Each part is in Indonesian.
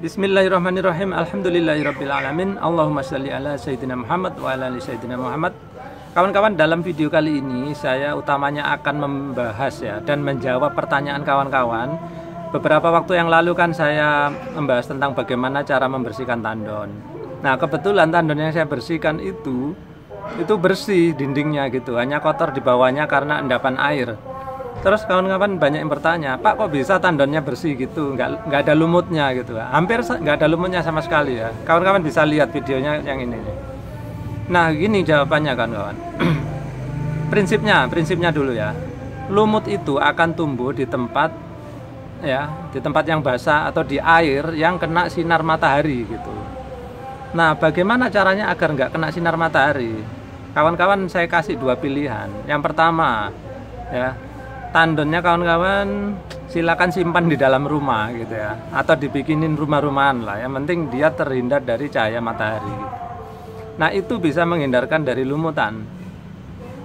Bismillahirrahmanirrahim. Alhamdulillahirrabbilalamin. Allahumma sholli ala Sayyidina Muhammad wa ala ali Sayyidina Muhammad. Kawan-kawan, dalam video kali ini saya utamanya akan membahas dan menjawab pertanyaan kawan-kawan. Beberapa waktu yang lalu kan saya membahas tentang bagaimana cara membersihkan tandon. Nah, kebetulan tandon yang saya bersihkan itu bersih dindingnya gitu, hanya kotor di bawahnya karena endapan air. Terus kawan-kawan banyak yang bertanya, Pak, kok bisa tandonnya bersih gitu, nggak ada lumutnya gitu. Hampir nggak ada lumutnya sama sekali ya. Kawan-kawan bisa lihat videonya yang ini. Nah, gini jawabannya kawan-kawan. Prinsipnya dulu ya. Lumut itu akan tumbuh di tempat yang basah atau di air yang kena sinar matahari gitu. Nah, bagaimana caranya agar nggak kena sinar matahari? Kawan-kawan, saya kasih dua pilihan. Yang pertama tandonnya kawan-kawan silakan simpan di dalam rumah gitu ya, atau dibikinin rumah-rumahan lah. Yang penting dia terhindar dari cahaya matahari gitu. Nah, itu bisa menghindarkan dari lumutan.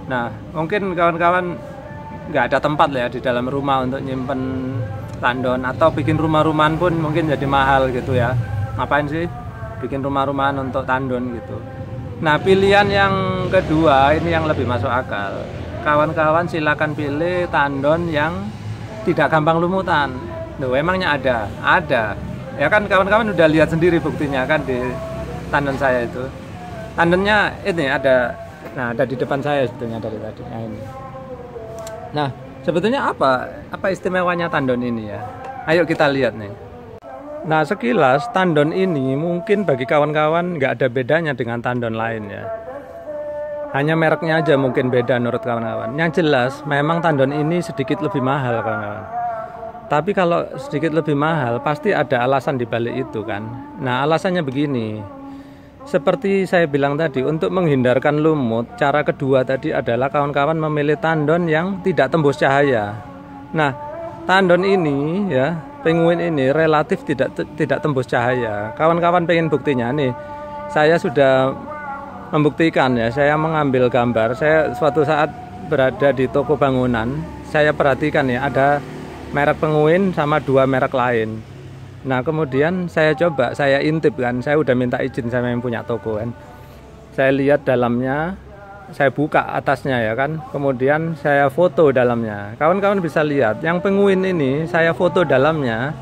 Nah, mungkin kawan-kawan nggak ada tempat lah ya di dalam rumah untuk nyimpen tandon, atau bikin rumah-rumahan pun mungkin jadi mahal gitu ya. Ngapain sih bikin rumah-rumahan untuk tandon gitu. Nah, pilihan yang kedua ini yang lebih masuk akal. Kawan-kawan silakan pilih tandon yang tidak gampang lumutan. Loh, emangnya ada ya kan, kawan-kawan udah lihat sendiri buktinya kan di tandon saya itu. Tandonnya ini ada di depan saya sebetulnya dari tadi. Nah, ini. Nah, sebetulnya apa istimewanya tandon ini ya? Ayo kita lihat nih. Nah, sekilas tandon ini mungkin bagi kawan-kawan nggak ada bedanya dengan tandon lain ya. Hanya mereknya aja mungkin beda menurut kawan-kawan. Yang jelas memang tandon ini sedikit lebih mahal kawan-kawan. Tapi kalau sedikit lebih mahal pasti ada alasan di balik itu kan. Nah, alasannya begini. Seperti saya bilang tadi, untuk menghindarkan lumut, cara kedua tadi adalah kawan-kawan memilih tandon yang tidak tembus cahaya. Nah, tandon ini penguin ini relatif tidak tembus cahaya. Kawan-kawan pengen buktinya nih. Saya sudah membuktikan ya, saya mengambil gambar. Saya suatu saat berada di toko bangunan, saya perhatikan ya, ada merek penguin sama dua merek lain. Nah, kemudian saya intip kan, saya udah minta izin sama yang punya toko kan. Saya lihat dalamnya, saya buka atasnya ya kan, kemudian saya foto dalamnya. Kawan-kawan bisa lihat, yang penguin ini saya foto dalamnya,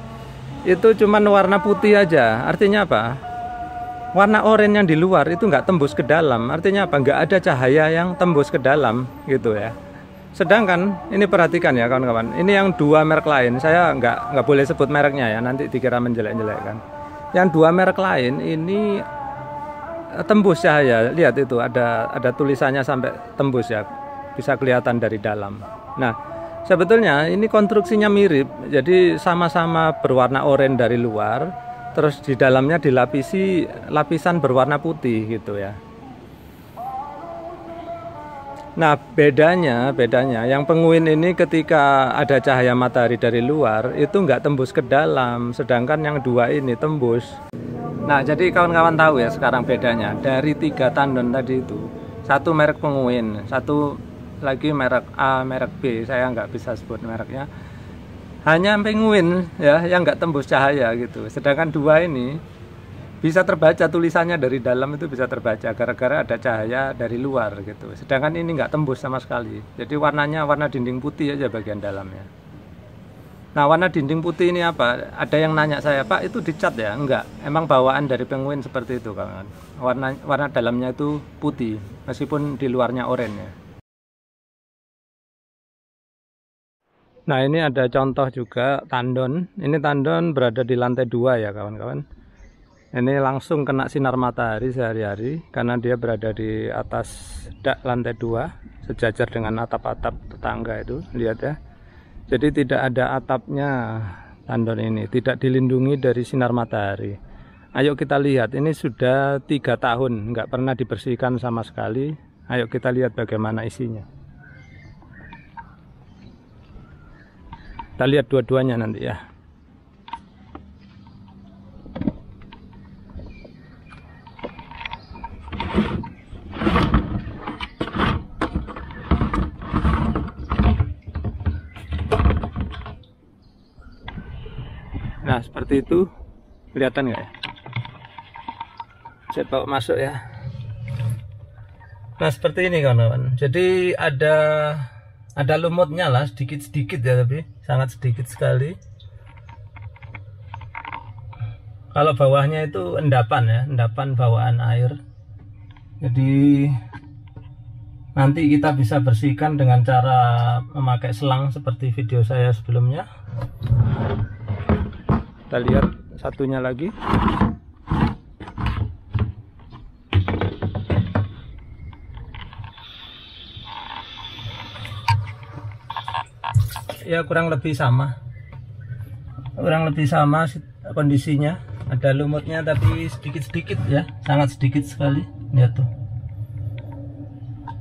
itu cuman warna putih aja. Artinya apa? Warna oranye yang di luar itu nggak tembus ke dalam. Artinya apa? Nggak ada cahaya yang tembus ke dalam gitu ya. Sedangkan ini perhatikan ya kawan-kawan, ini yang dua merek lain, saya nggak boleh sebut mereknya ya, nanti dikira menjelek-jelek kan. Yang dua merek lain ini tembus cahaya. Lihat itu ada tulisannya sampai tembus ya, bisa kelihatan dari dalam. Nah, sebetulnya ini konstruksinya mirip, jadi sama-sama berwarna oranye dari luar. Terus di dalamnya dilapisi lapisan berwarna putih gitu ya. Nah, bedanya yang penguin ini ketika ada cahaya matahari dari luar itu nggak tembus ke dalam, sedangkan yang dua ini tembus. Nah, jadi kawan-kawan tahu ya sekarang bedanya dari tiga tandon tadi itu. Satu merek penguin, satu lagi merek A, merek B, saya nggak bisa sebut mereknya. Hanya penguin ya yang nggak tembus cahaya gitu. Sedangkan dua ini bisa terbaca, tulisannya dari dalam itu bisa terbaca gara-gara ada cahaya dari luar gitu. Sedangkan ini nggak tembus sama sekali. Jadi warnanya warna dinding putih aja bagian dalamnya. Nah, warna dinding putih ini apa? Ada yang nanya saya, Pak, itu dicat ya? Enggak. Emang bawaan dari penguin seperti itu kan. Warna dalamnya itu putih meskipun di luarnya oranye ya. Nah, ini ada contoh juga tandon. Ini tandon berada di lantai 2 ya kawan-kawan. Ini langsung kena sinar matahari sehari-hari karena dia berada di atas lantai 2 sejajar dengan atap-atap tetangga itu. Lihat ya. Jadi tidak ada atapnya tandon ini, tidak dilindungi dari sinar matahari. Ayo kita lihat, ini sudah 3 tahun nggak pernah dibersihkan sama sekali. Ayo kita lihat bagaimana isinya. Kita lihat dua-duanya nanti ya. Nah, seperti itu. Kelihatan nggak ya? Saya bawa masuk ya. Nah seperti ini kawan-kawan. Jadi ada lumutnya lah, sedikit-sedikit ya, tapi sangat sedikit sekali. Kalau bawahnya itu endapan ya, endapan bawaan air. Jadi nanti kita bisa bersihkan dengan cara memakai selang seperti video saya sebelumnya. Kita lihat satunya lagi. Ya kurang lebih sama kondisinya. Ada lumutnya tapi sedikit-sedikit ya, sangat sedikit sekali. Lihat tuh,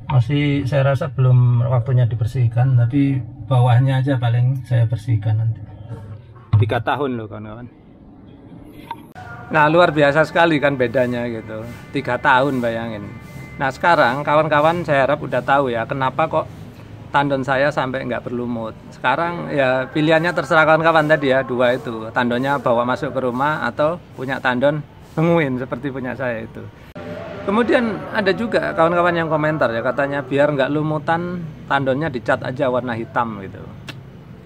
masih saya rasa belum waktunya dibersihkan, tapi bawahnya aja paling saya bersihkan nanti. 3 tahun loh kawan-kawan. Nah luar biasa sekali kan bedanya gitu, 3 tahun bayangin. Nah sekarang kawan-kawan saya harap udah tahu ya kenapa kok tandon saya sampai nggak berlumut. Sekarang ya pilihannya terserah kawan-kawan tadi ya, 2 itu, tandonnya bawa masuk ke rumah atau punya tandon nungguin seperti punya saya itu. Kemudian ada juga kawan-kawan yang komentar ya, katanya biar nggak lumutan tandonnya dicat aja warna hitam gitu.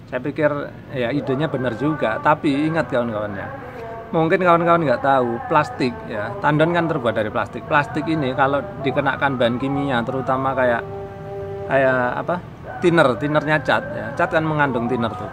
Saya pikir ya idenya benar juga, tapi ingat kawan-kawan ya, mungkin kawan-kawan nggak tahu plastik ya, tandon kan terbuat dari plastik. Plastik ini kalau dikenakan bahan kimia, terutama kayak apa, tinernya cat ya, cat kan mengandung tiner tuh,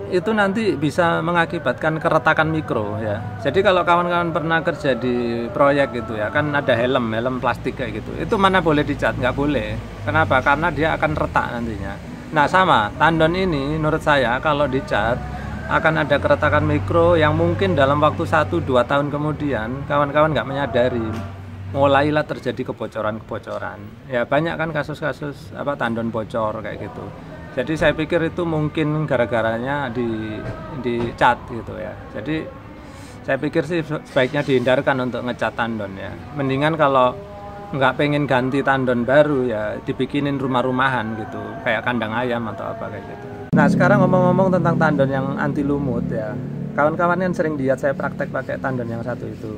itu nanti bisa mengakibatkan keretakan mikro ya. Jadi kalau kawan-kawan pernah kerja di proyek gitu ya, kan ada helm plastik kayak gitu, itu mana boleh dicat, nggak boleh. Kenapa? Karena dia akan retak nantinya. Nah sama tandon ini menurut saya kalau dicat akan ada keretakan mikro yang mungkin dalam waktu 1-2 tahun kemudian kawan-kawan nggak menyadari, mulailah terjadi kebocoran-kebocoran ya. Banyak kan kasus-kasus apa tandon bocor kayak gitu. Jadi saya pikir itu mungkin gara-garanya di cat gitu ya. Jadi saya pikir sih sebaiknya dihindarkan untuk ngecat tandon ya. Mendingan kalau nggak pengen ganti tandon baru ya dibikinin rumah-rumahan gitu, kayak kandang ayam atau apa kayak gitu. Nah sekarang ngomong-ngomong tentang tandon yang anti lumut ya, kawan-kawan kan sering lihat saya praktek pakai tandon yang satu itu.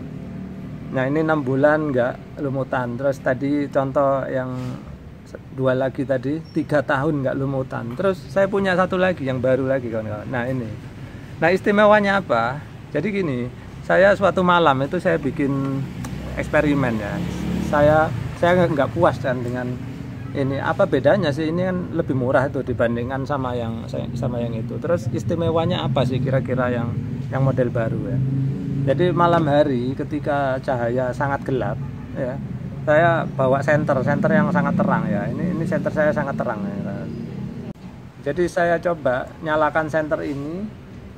Nah ini 6 bulan nggak lumutan. Terus tadi contoh yang 2 lagi tadi 3 tahun nggak lumutan. Terus saya punya satu lagi yang baru lagi kawan-kawan. Nah ini, nah istimewanya apa? Jadi gini, saya suatu malam itu saya bikin eksperimen ya. Saya nggak puas kan dengan ini, apa bedanya sih, ini kan lebih murah itu dibandingkan sama yang itu. Terus istimewanya apa sih kira-kira yang model baru ya? Jadi malam hari ketika cahaya sangat gelap ya, saya bawa senter yang sangat terang ya. Ini senter saya sangat terang ya. Jadi saya coba nyalakan senter ini,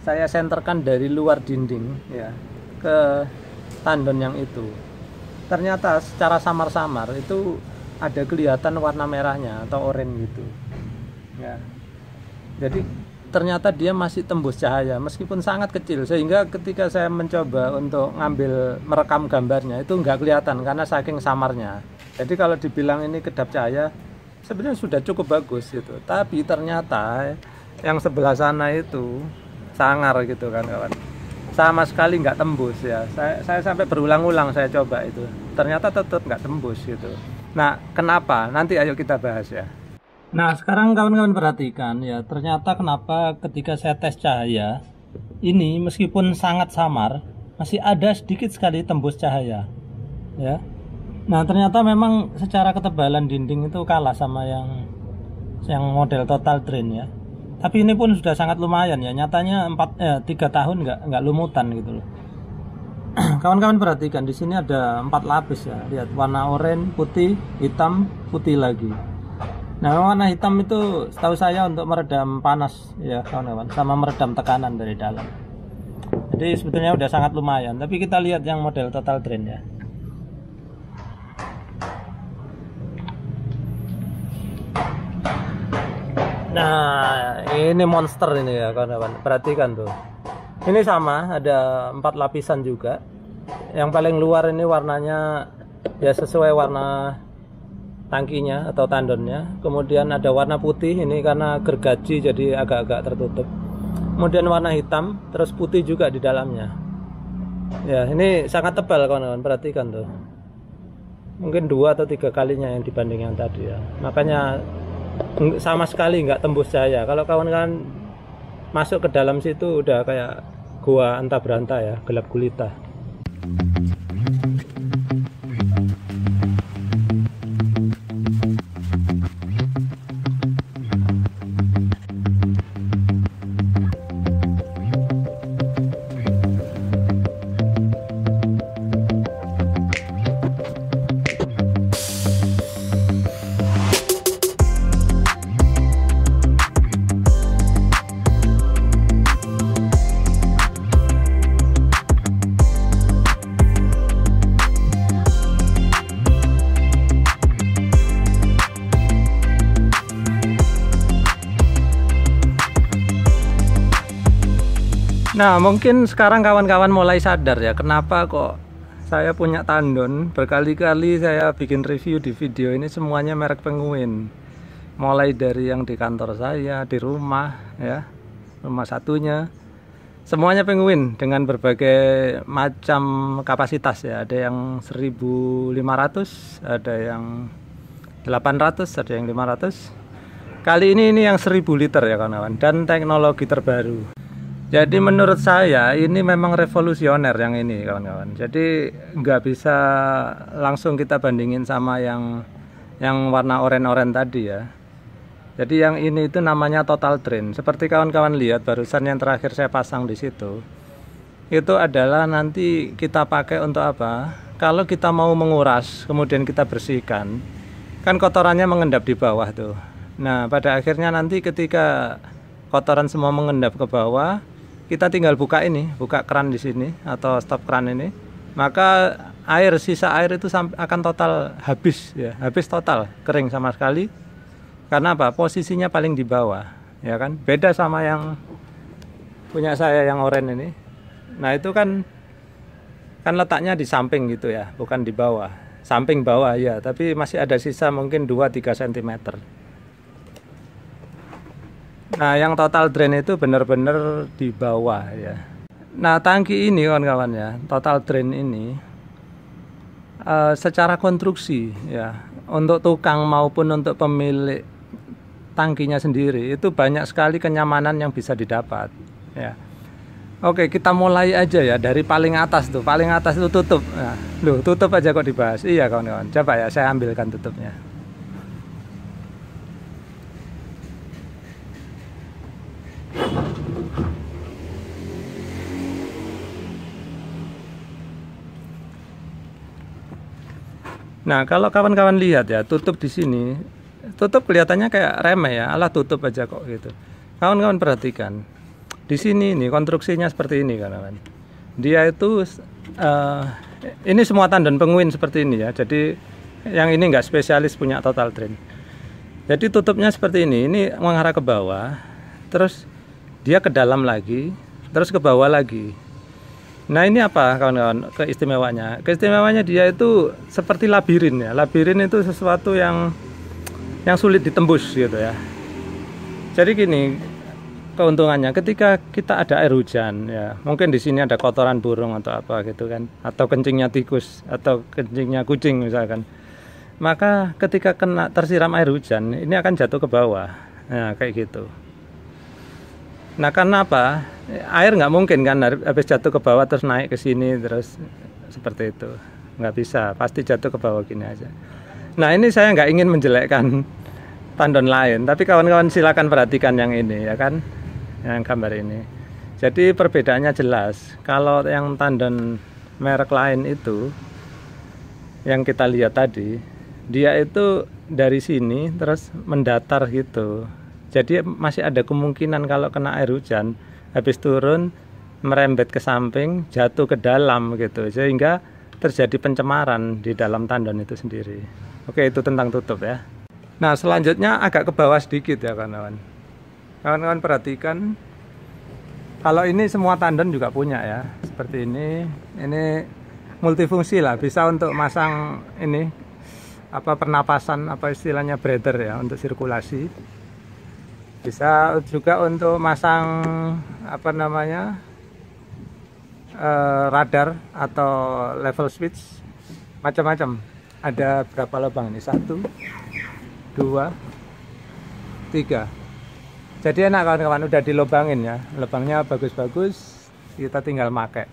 saya senterkan dari luar dinding ya ke tandon yang itu. Ternyata secara samar-samar itu ada kelihatan warna merahnya atau oranye gitu ya. Jadi ternyata dia masih tembus cahaya meskipun sangat kecil, sehingga ketika saya mencoba untuk merekam gambarnya itu nggak kelihatan karena saking samarnya. Jadi kalau dibilang ini kedap cahaya sebenarnya sudah cukup bagus gitu, tapi ternyata yang sebelah sana itu sangar gitu kan kawan, sama sekali nggak tembus ya. Saya sampai berulang-ulang saya coba itu, ternyata tetap nggak tembus gitu. Nah kenapa? Nanti ayo kita bahas ya. Nah sekarang kawan-kawan perhatikan ya, ternyata kenapa ketika saya tes cahaya ini meskipun sangat samar masih ada sedikit sekali tembus cahaya ya. Nah ternyata memang secara ketebalan dinding itu kalah sama yang model total drain ya. Tapi ini pun sudah sangat lumayan ya, nyatanya 3 tahun nggak lumutan gitu loh. Kawan-kawan perhatikan di sini ada 4 lapis ya, lihat warna oranye, putih, hitam, putih lagi. Nah warna hitam itu setahu saya untuk meredam panas ya kawan-kawan, sama meredam tekanan dari dalam. Jadi sebetulnya udah sangat lumayan. Tapi kita lihat yang model total drain ya. Nah ini monster ini ya kawan-kawan, perhatikan tuh. Ini sama, ada 4 lapisan juga. Yang paling luar ini warnanya ya sesuai warna tangkinya atau tandonnya. Kemudian ada warna putih, ini karena gergaji jadi agak-agak tertutup. Kemudian warna hitam, terus putih juga di dalamnya. Ya, ini sangat tebal kawan-kawan, perhatikan tuh. Mungkin 2 atau 3 kalinya yang dibanding yang tadi ya. Makanya sama sekali nggak tembus cahaya. Kalau kawan-kawan masuk ke dalam situ udah kayak gua anta beranta ya, gelap gulita. Nah, mungkin sekarang kawan-kawan mulai sadar ya, kenapa kok saya punya tandon. Berkali-kali saya bikin review di video ini semuanya merek Penguin. Mulai dari yang di kantor saya, di rumah ya, rumah satunya. Semuanya Penguin dengan berbagai macam kapasitas ya. Ada yang 1500, ada yang 800, ada yang 500. Kali ini yang 1000 liter ya kawan-kawan, dan teknologi terbaru. Jadi menurut saya ini memang revolusioner yang ini kawan-kawan. Jadi nggak bisa langsung kita bandingin sama yang warna oranye-oranye tadi ya. Jadi yang ini itu namanya total drain. Seperti kawan-kawan lihat barusan yang terakhir saya pasang di situ. Itu adalah nanti kita pakai untuk apa? Kalau kita mau menguras kemudian kita bersihkan, kan kotorannya mengendap di bawah tuh. Nah pada akhirnya nanti ketika kotoran semua mengendap ke bawah, kita tinggal buka keran di sini atau stop keran ini, maka sisa air itu akan total habis ya, habis total, kering sama sekali. Karena apa? Posisinya paling di bawah, ya kan? Beda sama yang punya saya yang oranye ini. Nah itu kan letaknya di samping gitu ya, bukan di bawah, samping bawah ya, tapi masih ada sisa mungkin 2-3 cm. Nah, yang total drain itu benar-benar di bawah ya. Nah, tangki ini kawan-kawan ya, total drain ini secara konstruksi ya, untuk tukang maupun untuk pemilik tangkinya sendiri itu banyak sekali kenyamanan yang bisa didapat ya. Oke, kita mulai aja ya dari paling atas tuh. Paling atas itu tutup. Nah, loh, tutup aja kok dibahas. Iya kawan-kawan. Coba ya saya ambilkan tutupnya. Nah, kalau kawan-kawan lihat ya, tutup di sini, tutup kelihatannya kayak remeh ya, alah tutup aja kok gitu. Kawan-kawan perhatikan, di sini nih konstruksinya seperti ini kawan-kawan. Dia itu ini semua tandon Penguin seperti ini ya. Jadi yang ini nggak spesialis punya total drain. Jadi tutupnya seperti ini mengarah ke bawah, terus dia ke dalam lagi, terus ke bawah lagi. Nah ini apa kawan-kawan keistimewanya? Keistimewanya dia itu seperti labirin ya. Labirin itu sesuatu yang sulit ditembus gitu ya. Jadi gini keuntungannya, ketika kita ada air hujan ya, mungkin di sini ada kotoran burung atau apa gitu kan, atau kencingnya tikus atau kencingnya kucing misalkan. Maka ketika tersiram air hujan, ini akan jatuh ke bawah. Nah kayak gitu. Nah karena apa? Air nggak mungkin kan habis jatuh ke bawah terus naik ke sini terus seperti itu, nggak bisa, pasti jatuh ke bawah gini aja. Nah ini saya nggak ingin menjelekkan tandon lain, tapi kawan-kawan silakan perhatikan yang ini ya kan, yang gambar ini. Jadi perbedaannya jelas. Kalau yang tandon merek lain itu yang kita lihat tadi, dia itu dari sini terus mendatar gitu. Jadi masih ada kemungkinan kalau kena air hujan, habis turun merembet ke samping, jatuh ke dalam gitu, sehingga terjadi pencemaran di dalam tandon itu sendiri. Oke, itu tentang tutup ya. Nah selanjutnya agak ke bawah sedikit ya kawan-kawan. Kawan-kawan perhatikan, kalau ini semua tandon juga punya ya, seperti ini multifungsi lah, bisa untuk masang ini apa pernapasan, apa istilahnya breather ya, untuk sirkulasi. Bisa juga untuk masang apa namanya radar atau level switch macam-macam. Ada berapa lubang ini? 1, 2, 3. Jadi enak kawan-kawan, udah dilobangin ya, lubangnya bagus-bagus, kita tinggal pakai.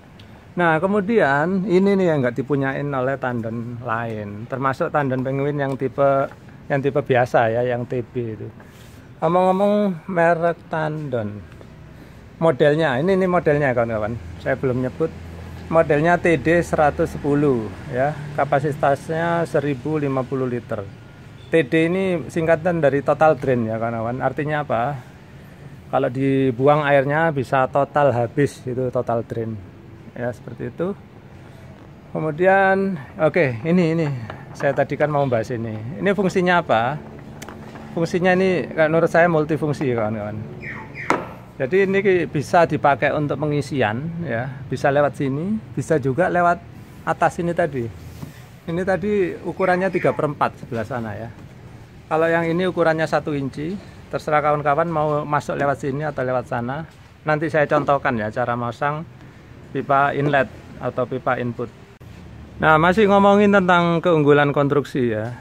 Nah kemudian ini nih yang nggak dipunyain oleh tandon lain, termasuk tandon penguin yang tipe biasa ya, yang TB itu. Ngomong-ngomong merek tandon, modelnya ini modelnya kawan-kawan, saya belum nyebut. Modelnya TD 110 ya, kapasitasnya 1050 liter. TD ini singkatan dari total drain ya kawan-kawan. Artinya apa? Kalau dibuang airnya bisa total habis, itu total drain. Ya seperti itu. Kemudian oke, ini saya tadi kan mau bahas ini. Ini fungsinya apa? Fungsinya ini menurut saya multifungsi kawan-kawan. Jadi ini bisa dipakai untuk pengisian ya, bisa lewat sini, bisa juga lewat atas ini tadi. Ini tadi ukurannya 3/4 sebelah sana ya. Kalau yang ini ukurannya 1 inci, terserah kawan-kawan mau masuk lewat sini atau lewat sana. Nanti saya contohkan ya cara masang pipa inlet atau pipa input. Nah, masih ngomongin tentang keunggulan konstruksi ya.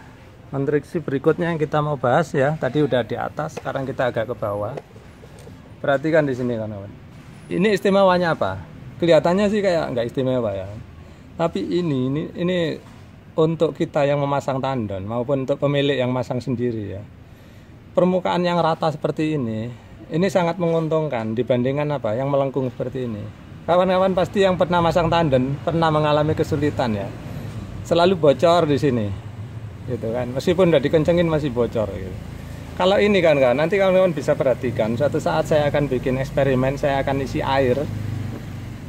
Konstruksi berikutnya yang kita mau bahas ya, tadi udah di atas, sekarang kita agak ke bawah. Perhatikan di sini kawan-kawan. Ini istimewanya apa? Kelihatannya sih kayak nggak istimewa ya. Tapi ini untuk kita yang memasang tandon maupun untuk pemilik yang masang sendiri ya. Permukaan yang rata seperti ini sangat menguntungkan dibandingkan apa? Yang melengkung seperti ini. Kawan-kawan pasti yang pernah masang tandon pernah mengalami kesulitan ya. Selalu bocor di sini. Gitu kan. Meskipun udah dikencengin masih bocor gitu. Kalau ini kan nanti kawan-kawan bisa perhatikan, suatu saat saya akan bikin eksperimen, saya akan isi air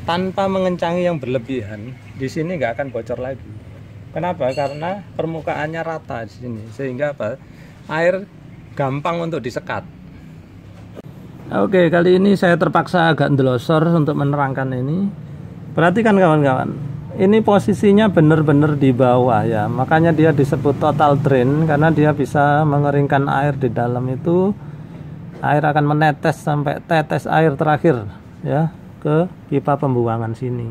tanpa mengencangi yang berlebihan. Di sini nggak akan bocor lagi. Kenapa? Karena permukaannya rata di sini, sehingga apa? Air gampang untuk disekat. Oke, kali ini saya terpaksa agak ndelosor untuk menerangkan ini. Perhatikan kawan-kawan. Ini posisinya benar-benar di bawah ya, makanya dia disebut total drain karena dia bisa mengeringkan air di dalam itu. Air akan menetes sampai tetes air terakhir ya ke pipa pembuangan sini,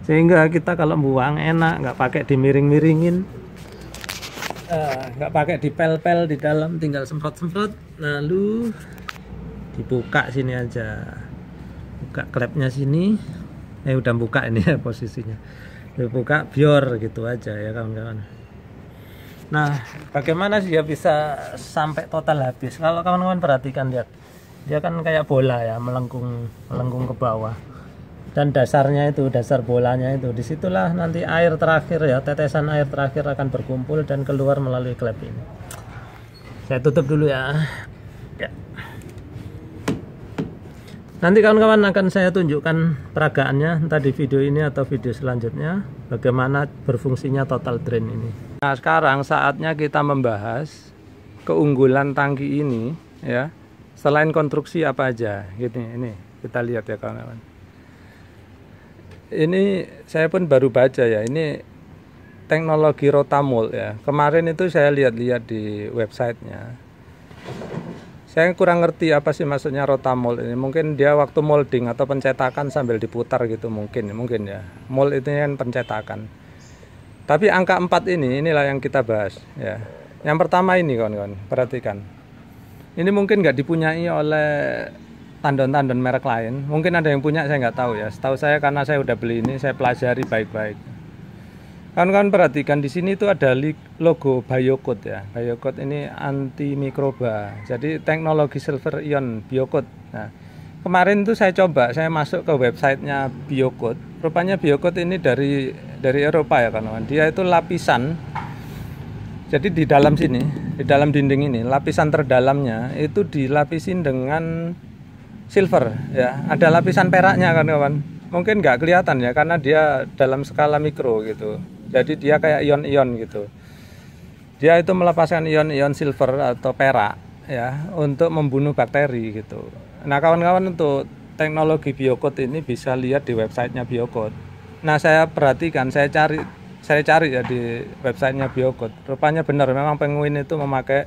sehingga kita kalau buang enak, nggak pakai dimiring-miringin, nggak pakai dipel-pel di dalam, tinggal semprot-semprot lalu dibuka sini aja, buka klepnya sini. Udah buka ini ya posisinya, dibuka bior gitu aja ya kawan-kawan. Nah bagaimana sih dia bisa sampai total habis? Kalau kawan-kawan perhatikan, lihat dia kan kayak bola ya, melengkung ke bawah, dan dasarnya itu, dasar bolanya itu, disitulah nanti air terakhir ya, tetesan air terakhir akan berkumpul dan keluar melalui klep ini. Saya tutup dulu ya. Nanti kawan-kawan akan saya tunjukkan peragaannya, entah di video ini atau video selanjutnya, bagaimana berfungsinya total drain ini. Nah sekarang saatnya kita membahas keunggulan tangki ini ya, selain konstruksi apa aja gitu. Ini kita lihat ya kawan-kawan. Ini saya pun baru baca ya, ini teknologi Rotamold ya. Kemarin itu saya lihat-lihat di websitenya. Saya kurang ngerti apa sih maksudnya Rotamold ini. Mungkin dia waktu molding atau pencetakan sambil diputar gitu, mungkin ya. Mold itu kan pencetakan. Tapi angka 4 inilah yang kita bahas ya. Yang pertama ini kawan-kawan, perhatikan. Ini mungkin nggak dipunyai oleh tandon-tandon merek lain. Mungkin ada yang punya, saya nggak tahu ya. Setahu saya karena saya udah beli ini, saya pelajari baik-baik. Kawan-kawan perhatikan di sini itu ada logo Biocoat ya. Biocoat ini anti mikroba. Jadi teknologi silver ion Biocoat. Nah, kemarin itu saya coba, saya masuk ke websitenya Biocoat. Rupanya Biocoat ini dari Eropa ya kawan-kawan. Dia itu lapisan. Jadi di dalam sini, di dalam dinding ini, lapisan terdalamnya itu dilapisin dengan silver ya. Ada lapisan peraknya kawan-kawan. Mungkin nggak kelihatan ya karena dia dalam skala mikro gitu. Jadi dia kayak ion-ion gitu. Dia itu melepaskan ion-ion silver atau perak ya untuk membunuh bakteri gitu. Nah kawan-kawan, untuk teknologi Biocoat ini bisa lihat di websitenya Biocoat. Nah saya perhatikan, saya cari ya di websitenya Biocoat. Rupanya benar, memang penguin itu memakai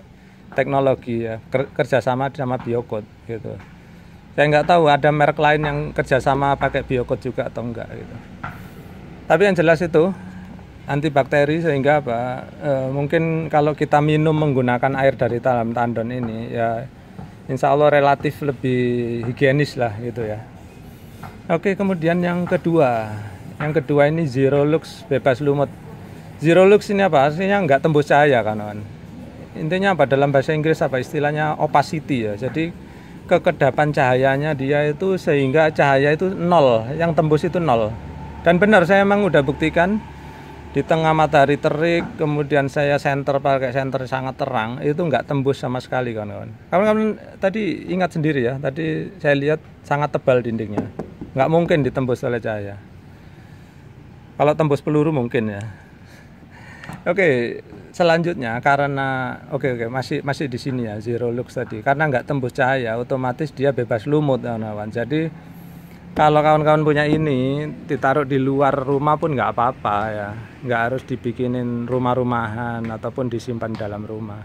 teknologi ya, kerjasama sama Biocoat gitu. Saya nggak tahu ada merek lain yang kerjasama pakai biokot juga atau enggak gitu. Tapi yang jelas itu antibakteri, sehingga apa? Mungkin kalau kita minum menggunakan air dari dalam tandon ini ya insya Allah relatif lebih higienis lah gitu ya. Oke, kemudian yang kedua ini Zero Lux bebas lumut. Zero Lux ini apa? Artinya nggak tembus cahaya kan. Intinya apa? Dalam bahasa Inggris apa istilahnya opacity ya. Jadi kekedapan cahayanya dia itu sehingga cahaya itu nol, yang tembus itu nol. Dan benar, saya emang udah buktikan di tengah matahari terik, kemudian saya pakai senter sangat terang, itu nggak tembus sama sekali kawan-kawan. Kawan-kawan tadi ingat sendiri ya, tadi saya lihat sangat tebal dindingnya, nggak mungkin ditembus oleh cahaya. Kalau tembus peluru mungkin ya. Oke, selanjutnya karena masih di sini ya Zero Lux tadi, karena nggak tembus cahaya, otomatis dia bebas lumut kawan-kawan. Jadi kalau kawan-kawan punya ini ditaruh di luar rumah pun nggak apa-apa ya, nggak harus dibikinin rumah-rumahan ataupun disimpan dalam rumah.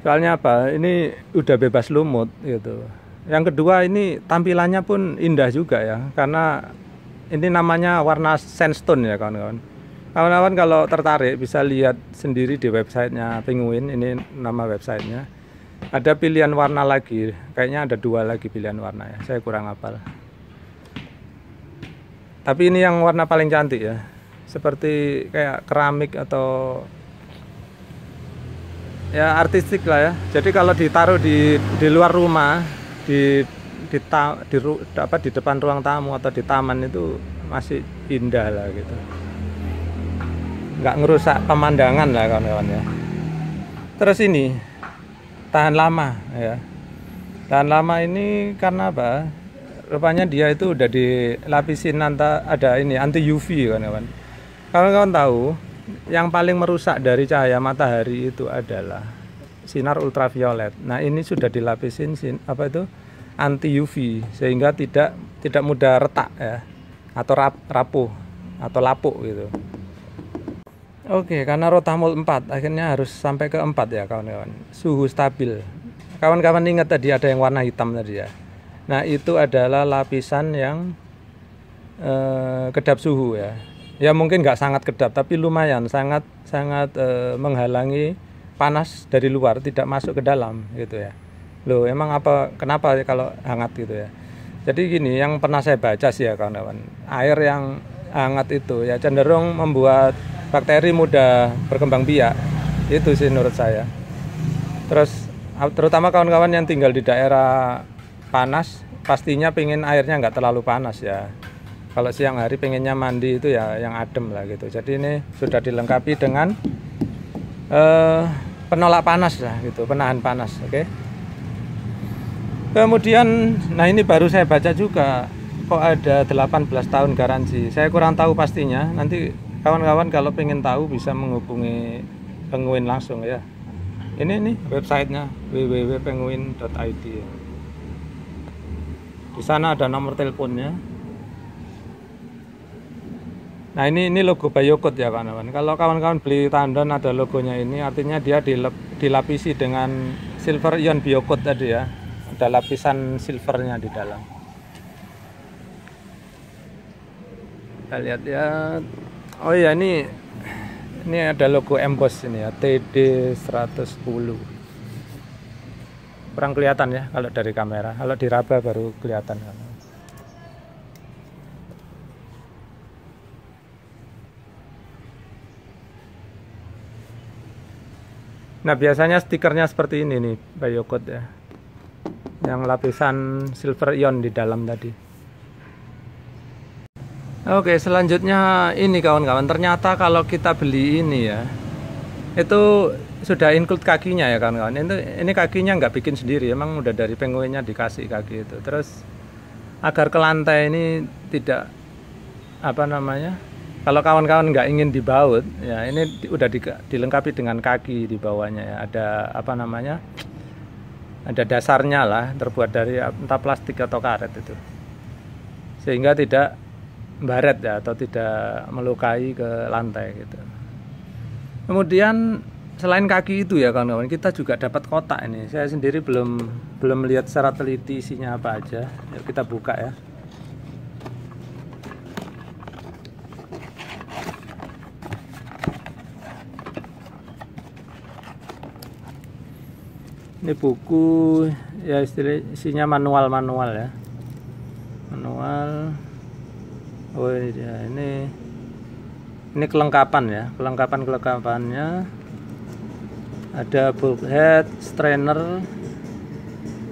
Soalnya apa? Ini udah bebas lumut gitu. Yang kedua, ini tampilannya pun indah juga ya, karena ini namanya warna sandstone ya kawan-kawan. Kawan-kawan kalau tertarik bisa lihat sendiri di websitenya Penguin, ini nama websitenya. Ada pilihan warna lagi, kayaknya ada 2 lagi pilihan warna ya, saya kurang hafal. Tapi ini yang warna paling cantik ya, seperti kayak keramik atau ya artistik lah ya. Jadi kalau ditaruh di luar rumah, di depan ruang tamu atau di taman itu masih indah lah gitu, nggak ngerusak pemandangan lah kawan-kawan ya. Terus ini tahan lama ya. Tahan lama ini karena apa? Rupanya dia itu udah dilapisin ada ini anti UV kawan-kawan. Kawan-kawan tahu yang paling merusak dari cahaya matahari itu adalah sinar ultraviolet. Nah, ini sudah dilapisin anti UV sehingga tidak mudah retak ya, atau rapuh atau lapuk gitu. Oke, karena rotamol 4 akhirnya harus sampai ke 4 ya kawan-kawan. Suhu stabil. Kawan-kawan ingat tadi ada yang warna hitam tadi ya. Nah, itu adalah lapisan yang kedap suhu ya. Ya mungkin nggak sangat kedap, tapi lumayan sangat menghalangi panas dari luar tidak masuk ke dalam gitu ya. Loh, emang kenapa kalau hangat gitu ya? Jadi gini, yang pernah saya baca sih ya kawan-kawan, air yang hangat itu ya cenderung membuat bakteri mudah berkembang biak. Itu sih menurut saya. Terus terutama kawan-kawan yang tinggal di daerah panas, pastinya pengen airnya nggak terlalu panas ya. Kalau siang hari pengennya mandi itu ya yang adem lah gitu. Jadi ini sudah dilengkapi dengan penolak panas lah gitu, penahan panas. Oke. Kemudian, nah ini baru saya baca juga, kok ada 18 tahun garansi. Saya kurang tahu pastinya. Nanti kawan-kawan kalau pengen tahu bisa menghubungi Penguin langsung ya. Ini websitenya www.penguin.id. Di sana ada nomor teleponnya. Nah ini logo Biokot ya kawan-kawan. Kalau kawan-kawan beli tandon ada logonya ini, artinya dia dilapisi dengan silver ion Biokot tadi ya. Ada lapisan silvernya di dalam. Kita lihat ya. Oh iya, ini ada logo emboss ini ya, TD 110. Kurang kelihatan ya kalau dari kamera. Kalau diraba baru kelihatan. Nah, biasanya stikernya seperti ini nih, Biokot ya. Yang lapisan silver ion di dalam tadi. Oke, selanjutnya ini kawan-kawan. Ternyata kalau kita beli ini ya, itu sudah include kakinya ya kawan-kawan. Ini kakinya nggak bikin sendiri, emang udah dari Penguinnya dikasih kaki itu. Terus agar ke lantai ini tidak kalau kawan-kawan nggak ingin dibaut, ya ini udah dilengkapi dengan kaki di bawahnya ya. Ada ada dasarnya lah, terbuat dari entah plastik atau karet itu, sehingga tidak baret ya atau tidak melukai ke lantai gitu. Kemudian selain kaki itu ya kawan-kawan, kita juga dapat kotak ini. Saya sendiri belum melihat secara teliti isinya apa aja. Yuk kita buka ya. Ini buku ya, isinya manual ya. Manual. Oh ya, ini kelengkapan ya, kelengkapannya ada bulkhead, strainer.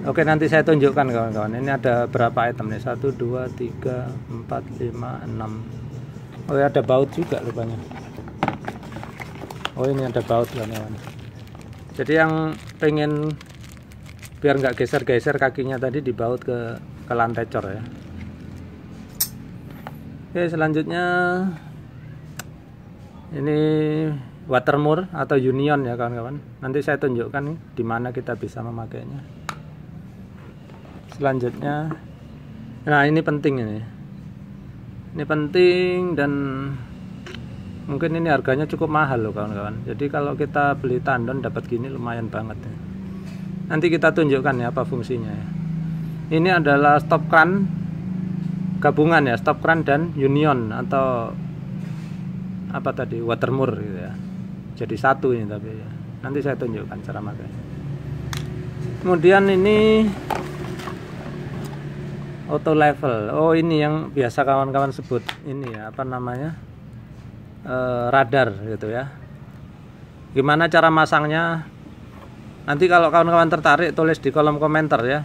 Oke, nanti saya tunjukkan kawan-kawan. Ini ada berapa item nih? 1, 2, 3, 4, 5, 6. Oh ya, ada baut juga rupanya. Oh ini ada baut kawan-kawan. Jadi yang pengen biar nggak geser-geser kakinya tadi dibaut ke lantai cor ya. Oke, selanjutnya ini Watermoor atau Union ya kawan-kawan. Nanti saya tunjukkan di mana kita bisa memakainya. Selanjutnya, nah ini penting ini. Ini penting dan mungkin ini harganya cukup mahal loh kawan-kawan. Jadi kalau kita beli tandon dapat gini lumayan banget ya. Nanti kita tunjukkan ya apa fungsinya ya. Ini adalah stop cran gabungan ya, stop cran dan Union atau apa tadi, Watermoor gitu ya. Jadi satu ini tapi ya. Nanti saya tunjukkan cara makanya. Kemudian ini auto level. Oh ini yang biasa kawan-kawan sebut ini ya, apa namanya, radar gitu ya. Gimana cara masangnya? Nanti kalau kawan-kawan tertarik tulis di kolom komentar ya.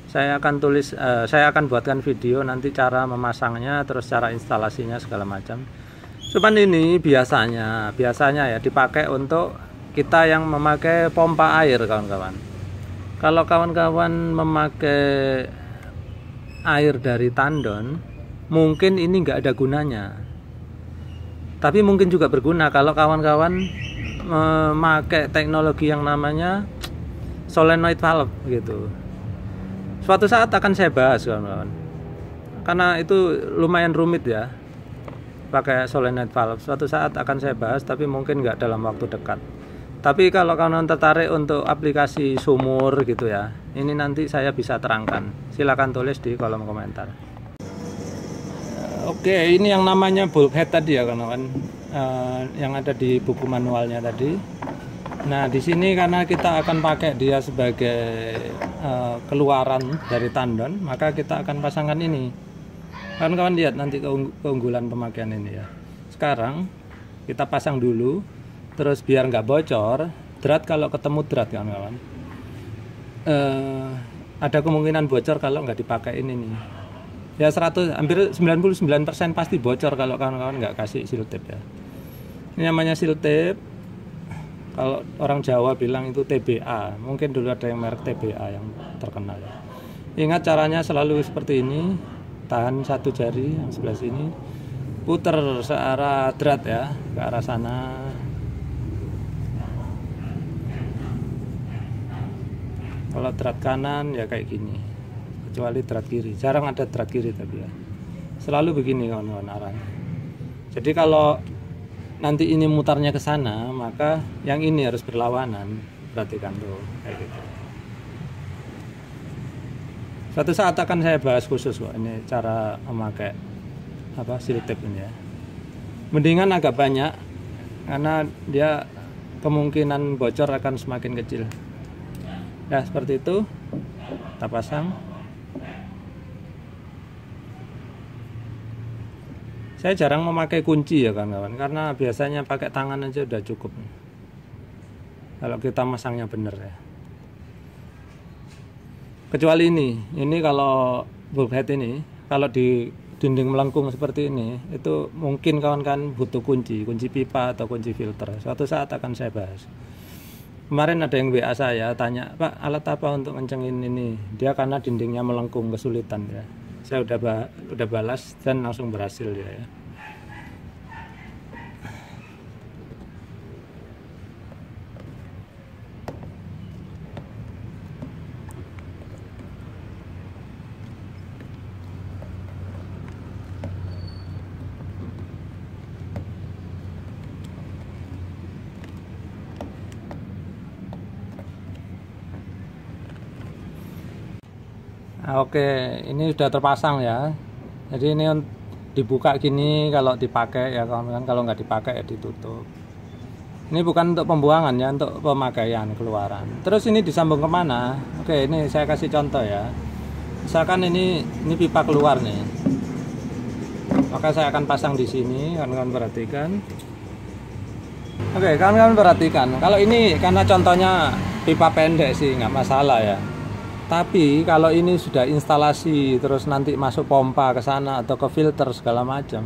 Saya akan buatkan video nanti cara memasangnya, terus cara instalasinya segala macam. Cuman ini biasanya ya dipakai untuk kita yang memakai pompa air kawan-kawan. Kalau kawan-kawan memakai air dari tandon, mungkin ini nggak ada gunanya. Tapi mungkin juga berguna kalau kawan-kawan memakai teknologi yang namanya solenoid valve gitu. Suatu saat akan saya bahas kawan-kawan, karena itu lumayan rumit ya pakai solenoid valve. Suatu saat akan saya bahas, tapi mungkin nggak dalam waktu dekat. Tapi kalau kawan-kawan tertarik untuk aplikasi sumur gitu ya, ini nanti saya bisa terangkan. Silahkan tulis di kolom komentar. Oke, ini yang namanya bulkhead tadi ya kawan-kawan, yang ada di buku manualnya tadi. Nah di sini karena kita akan pakai dia sebagai keluaran dari tandon, maka kita akan pasangkan ini. Kawan-kawan lihat nanti keunggulan pemakaian ini ya. Sekarang kita pasang dulu, terus biar nggak bocor, drat kalau ketemu drat kawan-kawan, ada kemungkinan bocor kalau nggak dipakai ini nih. Ya hampir 99% pasti bocor kalau kawan-kawan nggak kasih seal tape ya. Ini namanya seal tape. Kalau orang Jawa bilang itu TBA, mungkin dulu ada yang merek TBA yang terkenal ya. Ingat caranya selalu seperti ini, tahan satu jari yang sebelah sini, puter searah drat ya, ke arah sana. Kalau drat kanan ya kayak gini, kecuali drat kiri, jarang ada drat kiri tapi ya. Selalu begini kawan-kawan arahnya. Jadi kalau nanti ini mutarnya ke sana, maka yang ini harus berlawanan. Perhatikan tuh kayak gitu. Suatu saat akan saya bahas khusus kok ini cara memakai seal tape ini ya. Mendingan agak banyak karena dia kemungkinan bocor akan semakin kecil. Nah seperti itu kita pasang. Saya jarang memakai kunci ya kawan-kawan, karena biasanya pakai tangan aja udah cukup kalau kita masangnya bener ya. Kecuali ini kalau bulkhead ini, kalau di dinding melengkung seperti ini, itu mungkin kawan-kawan butuh kunci pipa atau kunci filter. Suatu saat akan saya bahas. Kemarin ada yang WA saya tanya, Pak alat apa untuk ngencengin ini? Dia karena dindingnya melengkung kesulitan ya. Saya udah balas dan langsung berhasil ya. Oke, ini sudah terpasang ya. Jadi ini dibuka gini kalau dipakai ya kawan-kawan, kalau nggak dipakai ya ditutup. Ini bukan untuk pembuangan ya, untuk pemakaian keluaran. Terus ini disambung kemana? Oke, ini saya kasih contoh ya. Misalkan ini pipa keluar nih, maka saya akan pasang di sini. Kawan-kawan perhatikan. Oke, kawan-kawan perhatikan. Kalau ini karena contohnya pipa pendek sih nggak masalah ya. Tapi kalau ini sudah instalasi terus nanti masuk pompa ke sana atau ke filter segala macam,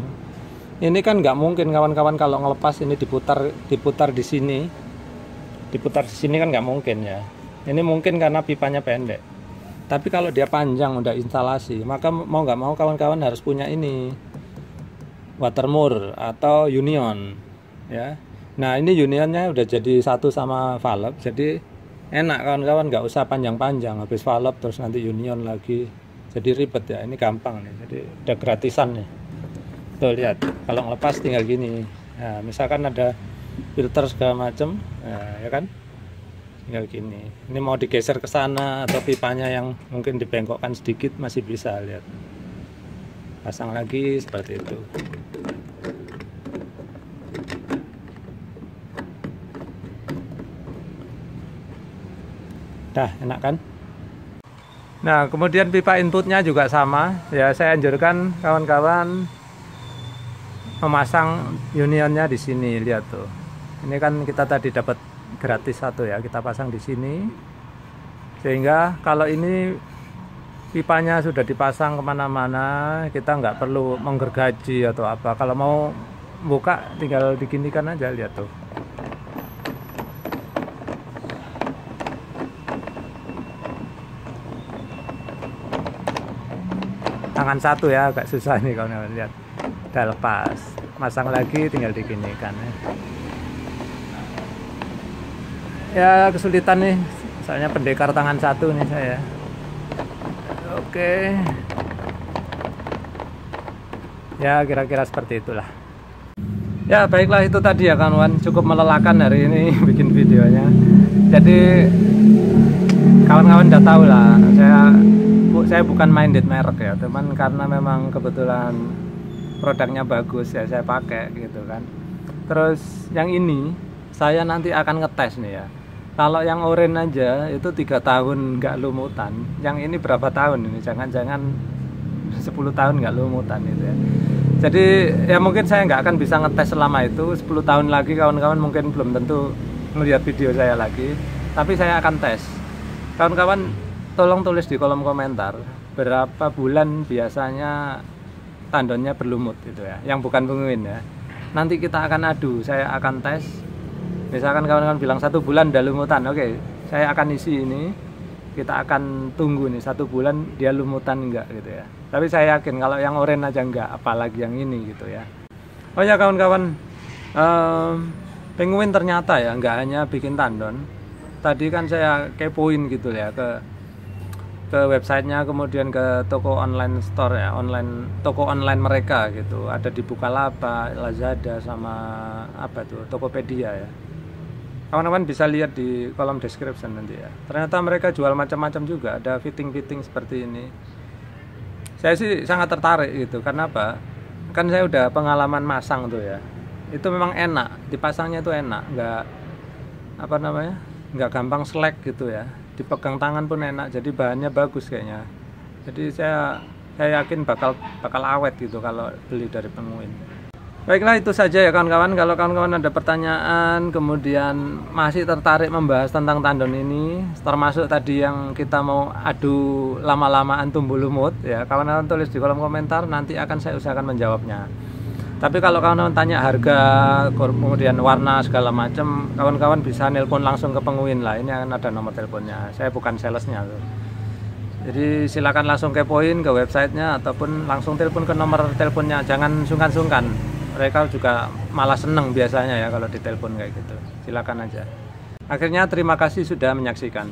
ini kan nggak mungkin kawan-kawan kalau ngelepas ini diputar di sini, kan nggak mungkin ya. Ini mungkin karena pipanya pendek. Tapi kalau dia panjang udah instalasi, maka mau nggak mau kawan-kawan harus punya ini watermur atau union ya. Nah ini unionnya udah jadi satu sama valve, jadi enak kawan-kawan, nggak usah panjang-panjang habis valve terus nanti union lagi, jadi ribet ya. Ini gampang nih, jadi udah gratisan nih. Tuh lihat, kalau ngelepas tinggal gini. Nah, misalkan ada filter segala macem, nah, ya kan, tinggal gini. Ini mau digeser ke sana atau pipanya yang mungkin dibengkokkan sedikit masih bisa, lihat. Pasang lagi seperti itu. Dah, enak kan? Nah, kemudian pipa inputnya juga sama ya. Saya anjurkan kawan-kawan memasang unionnya di sini. Lihat tuh, ini kan kita tadi dapat gratis satu ya, kita pasang di sini, sehingga kalau ini pipanya sudah dipasang kemana-mana, kita nggak perlu menggergaji atau apa. Kalau mau buka tinggal diginikan aja, lihat tuh. Tangan satu ya, agak susah nih kawan-kawan, lihat. Udah lepas, masang lagi tinggal diginikan ya. Kesulitan nih, soalnya pendekar tangan satu nih saya. Oke ya, kira-kira seperti itulah ya. Baiklah, itu tadi ya kawan-kawan, cukup melelahkan hari ini bikin videonya. Jadi kawan-kawan udah tahu lah, saya bukan minded merek ya teman, karena memang kebetulan produknya bagus ya saya pakai gitu kan. Terus yang ini saya nanti akan ngetes nih ya. Kalau yang oranye aja itu 3 tahun nggak lumutan, yang ini berapa tahun ini, jangan-jangan 10 tahun nggak lumutan itu ya. Jadi ya mungkin saya nggak akan bisa ngetes selama itu. 10 tahun lagi kawan-kawan mungkin belum tentu melihat video saya lagi, tapi saya akan tes. Kawan-kawan tolong tulis di kolom komentar berapa bulan biasanya tandonnya berlumut itu ya, yang bukan penguin ya. Nanti kita akan adu, saya akan tes. Misalkan kawan-kawan bilang 1 bulan udah lumutan, oke, saya akan isi ini, kita akan tunggu nih 1 bulan dia lumutan enggak gitu ya. Tapi saya yakin kalau yang oranye aja enggak, apalagi yang ini gitu ya. Oh ya kawan-kawan, penguin ternyata ya enggak hanya bikin tandon. Tadi kan saya kepoin gitu ya ke websitenya, kemudian ke toko online store ya, toko online mereka gitu, ada di Bukalapak, Lazada, sama apa tuh, Tokopedia ya. Kawan-kawan bisa lihat di kolom description nanti ya. Ternyata mereka jual macam-macam juga, ada fitting-fitting seperti ini. Saya sih sangat tertarik gitu, karena apa? Kan saya udah pengalaman masang tuh ya. Itu memang enak, dipasangnya itu enak, nggak gampang slack gitu ya. Dipegang tangan pun enak, jadi bahannya bagus kayaknya. Jadi saya yakin bakal awet gitu kalau beli dari penguin. Baiklah, itu saja ya kawan-kawan. Kalau kawan-kawan ada pertanyaan, kemudian masih tertarik membahas tentang tandon ini, termasuk tadi yang kita mau adu lama-lamaan tumbuh lumut ya, kawan-kawan tulis di kolom komentar, nanti akan saya usahakan menjawabnya. Tapi kalau kawan-kawan tanya harga, kemudian warna segala macam, kawan-kawan bisa nelpon langsung ke penguin lah. Ini akan ada nomor teleponnya. Saya bukan salesnya tuh. Jadi silakan langsung kepoin ke websitenya ataupun langsung telepon ke nomor teleponnya. Jangan sungkan-sungkan. Mereka juga malah seneng biasanya ya kalau ditelepon kayak gitu. Silakan aja. Akhirnya terima kasih sudah menyaksikan.